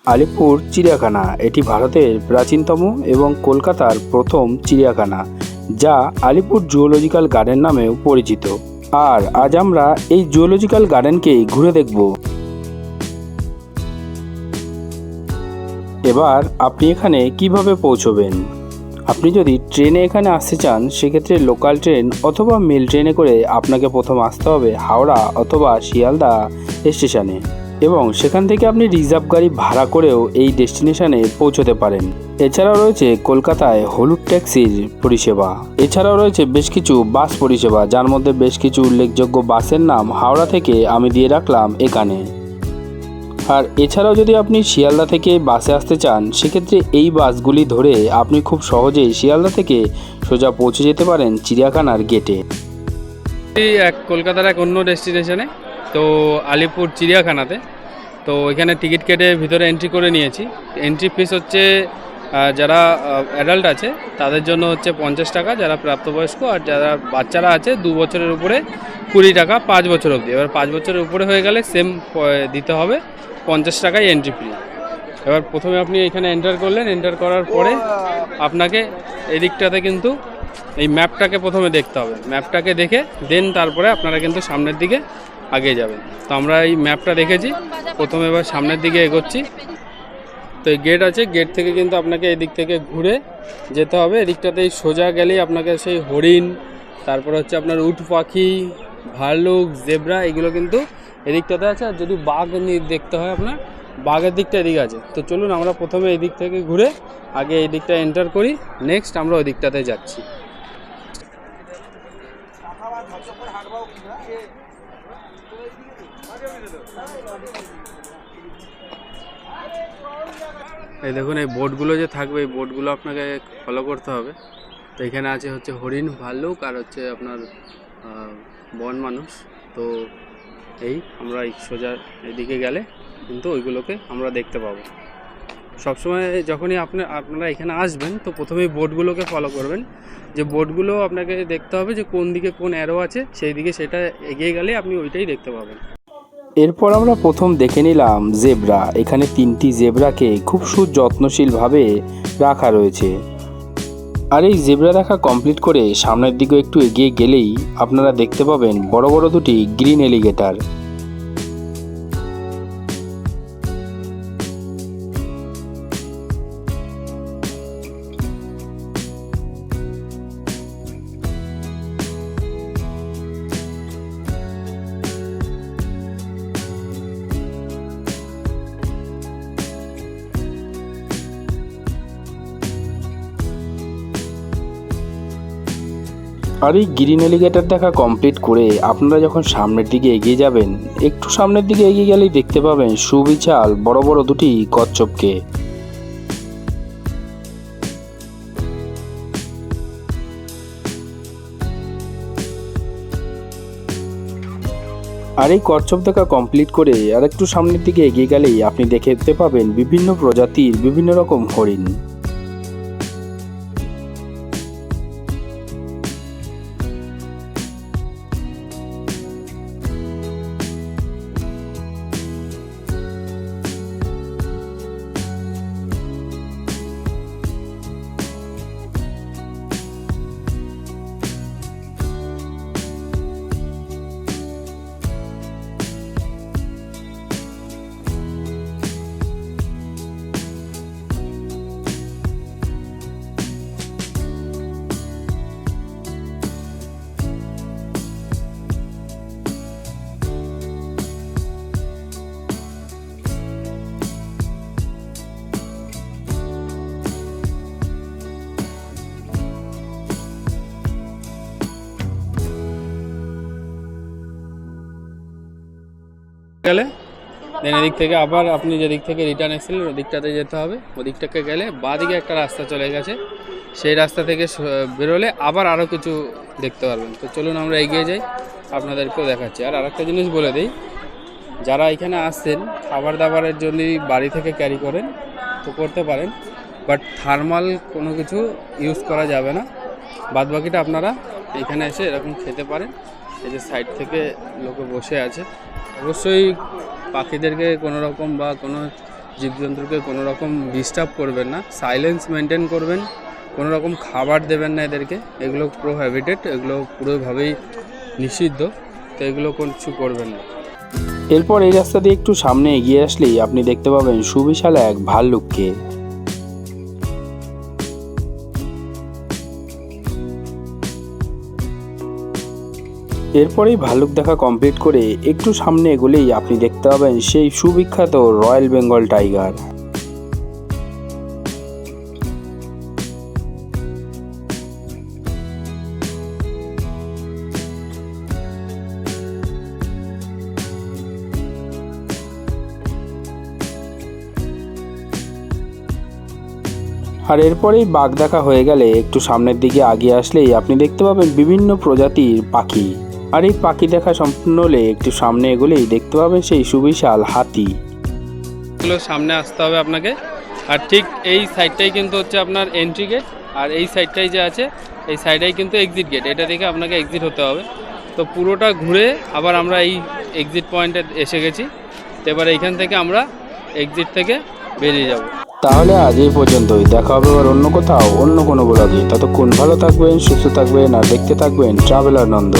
আলিপুর চিড়িয়াখানা এটি ভারতের প্রাচীনতম এবং কলকাতার প্রথম চিড়িয়াখানা, যা আলিপুর জুওলজিক্যাল গার্ডেন নামেও পরিচিত। আর আজ আমরা এই জুওলজিক্যাল গার্ডেনকেই ঘুরে দেখব। এবার আপনি এখানে কিভাবে পৌঁছবেন? আপনি যদি ট্রেনে এখানে আসতে চান, সেক্ষেত্রে লোকাল ট্রেন অথবা মেল ট্রেনে করে আপনাকে প্রথম আসতে হবে হাওড়া অথবা শিয়ালদা স্টেশনে, এবং সেখান থেকে আপনি রিজার্ভ গাড়ি ভাড়া করেও এই ডেস্টিনেশনে পৌঁছতে পারেন। এছাড়াও রয়েছে কলকাতায় হলুদ ট্যাক্সির পরিষেবা। এছাড়াও রয়েছে বেশ কিছু বাস পরিষেবা, যার মধ্যে বেশ কিছু উল্লেখযোগ্য বাসের নাম হাওড়া থেকে আমি দিয়ে রাখলাম এখানে। আর এছাড়াও যদি আপনি শিয়ালদা থেকে বাসে আসতে চান, সেক্ষেত্রে এই বাসগুলি ধরে আপনি খুব সহজেই শিয়ালদা থেকে সোজা পৌঁছে যেতে পারেন চিড়িয়াখানার গেটে। কলকাতার এক অন্য ডেস্টিনেশনে, তো আলিপুর চিড়িয়াখানাতে। তো এখানে টিকিট কেটে ভিতরে এন্ট্রি করে নিয়েছি। এন্ট্রি ফিস হচ্ছে যারা অ্যাডাল্ট আছে তাদের জন্য হচ্ছে 50 টাকা, যারা প্রাপ্তবয়স্ক, আর যারা বাচ্চারা আছে 2 বছরের উপরে 20 টাকা, 5 বছর অবধি। এবার 5 বছরের উপরে হয়ে গেলে সেম দিতে হবে 50 টাকায় এন্ট্রি ফি। এবার প্রথমে আপনি এখানে এন্টার করলেন, এন্টার করার পরে আপনাকে এদিকটাতে কিন্তু এই ম্যাপটাকে প্রথমে দেখতে হবে। ম্যাপটাকে দেখে দেন তারপরে আপনারা কিন্তু সামনের দিকে আগে যাবেন। তো আমরা এই ম্যাপটা দেখেছি, প্রথমে এবার সামনের দিকে এগোচ্ছি। তো এই গেট আছে, গেট থেকে কিন্তু আপনাকে এদিক থেকে ঘুরে যেতে হবে। এদিকটাতেই সোজা গেলেই আপনাকে সেই হরিণ, তারপর হচ্ছে আপনার উট পাখি, ভাল্লুক, জেব্রা, এগুলো কিন্তু এদিকটাতে আছে। আর যদি বাঘ দেখতে হয় আপনার, বাঘের দিকটা এদিকে আছে। তো চলুন আমরা প্রথমে এই দিক থেকে ঘুরে আগে এই দিকটা এন্টার করি, নেক্সট আমরা ওই দিকটাতে যাচ্ছি। এই দেখুন, এই বোর্ডগুলো যে থাকবে, এই বোর্ডগুলো আপনাকে ফলো করতে হবে। তো এখানে আছে হচ্ছে হরিণ, ভাল্লুক, আর হচ্ছে আপনার বন মানুষ। তো এই আমরা এই সোজা এদিকে গেলে কিন্তু ওইগুলোকে আমরা দেখতে পাবো। সবসময় যখনই আপনারা এখানে আসবেন, তো প্রথমেই বোর্ডগুলোকে ফলো করবেন। যে বোর্ডগুলো আপনাকে দেখতে হবে যে কোন দিকে কোন অ্যারো আছে, সেই দিকে সেটা এগিয়ে গেলে আপনি ওইটাই দেখতে পাবেন। এরপর আমরা প্রথম দেখে নিলাম জেব্রা। এখানে 3টি জেব্রাকে খুব সুযত্নশীলভাবে রাখা রয়েছে। আর এই জেব্রা দেখা কমপ্লিট করে সামনের দিকে একটু এগিয়ে গেলেই আপনারা দেখতে পাবেন বড় বড় দুটি গ্রিন এলিগেটর। আর এই গ্রিন এলিগেটর দেখা কমপ্লিট করে আপনারা যখন সামনের দিকে এগিয়ে যাবেন, একটু সামনের দিকে এগিয়ে গেলেই দেখতে পাবেন সুবিশাল বড় বড় দুটি কচ্ছপকে। আর এই কচ্ছপ দেখা কমপ্লিট করে আর একটু সামনের দিকে এগিয়ে গেলেই আপনি দেখতে পাবেন বিভিন্ন প্রজাতির বিভিন্ন রকম হরিণ। গেলে দেন এদিক থেকে আবার আপনি যেদিক থেকে রিটার্ন এসেছিলেন ওদিকটাতে যেতে হবে। ওদিকটাকে গেলে বাঁদিকে একটা রাস্তা চলে গেছে, সেই রাস্তা থেকে বেরোলে আবার আরও কিছু দেখতে পারবেন। তো চলুন আমরা এগিয়ে যাই, আপনাদেরকেও দেখাচ্ছি। আর আরেকটা জিনিস বলে দিই, যারা এখানে আসছেন খাবার দাবারের জন্য বাড়ি থেকে ক্যারি করেন তো করতে পারেন, বাট থার্মাল কোনো কিছু ইউজ করা যাবে না। বাদবাকিটা আপনারা এখানে এসে এরকম খেতে পারেন। এই যে সাইড থেকে লোকে বসে আছে, অবশ্যই পাখিদেরকে কোনো রকম বা কোনো জীবজন্তুকে কোনো রকম ডিস্টার্ব করবেন না, সাইলেন্স মেনটেন করবেন, কোনো রকম খাবার দেবেন না এদেরকে, এগুলো প্রোহিবিটেড, এগুলো পুরোভাবেই নিষিদ্ধ, তো এগুলো কিছু করবেন না। এরপর এই রাস্তা দিয়ে একটু সামনে এগিয়ে আসলেই আপনি দেখতে পাবেন সুবিশাল এক ভাল্লুককে। এরপরেই ভাল্লুক দেখা কমপ্লিট করে একটু সামনে এগোলেই আপনি দেখতে পাবেন সেই সুবিখ্যাত রয়্যাল বেঙ্গল টাইগার। আর এরপরেই বাঘ দেখা হয়ে গেলে একটু সামনের দিকে আগিয়ে আসলেই আপনি দেখতে পাবেন বিভিন্ন প্রজাতির পাখি। আর এই পাখি দেখা সম্পূর্ণ হলে একটু সামনে এগোলেই দেখতে পাবেন সেই সুবিশাল হাতি। এগুলো সামনে আসতে হবে আপনাকে, আর ঠিক এই সাইডটাই কিন্তু হচ্ছে আপনার এন্ট্রি গেট, আর এই সাইডটাই যে আছে এই সাইডটাই কিন্তু এক্সিট গেট, এটা থেকে আপনাকে এক্সিট হতে হবে। তো পুরোটা ঘুরে আবার আমরা এই এক্সিট পয়েন্টে এসে গেছি, তো এবার এইখান থেকে আমরা এক্সিট থেকে বেরিয়ে যাব। তাহলে আজ এই পর্যন্তই, দেখা হবে আবার অন্য কোথাও অন্য কোনো ব্লগে। ততক্ষণ ভালো থাকবেন, সুস্থ থাকবেন আর দেখতে থাকবেন ট্রাভেলার নন্দ।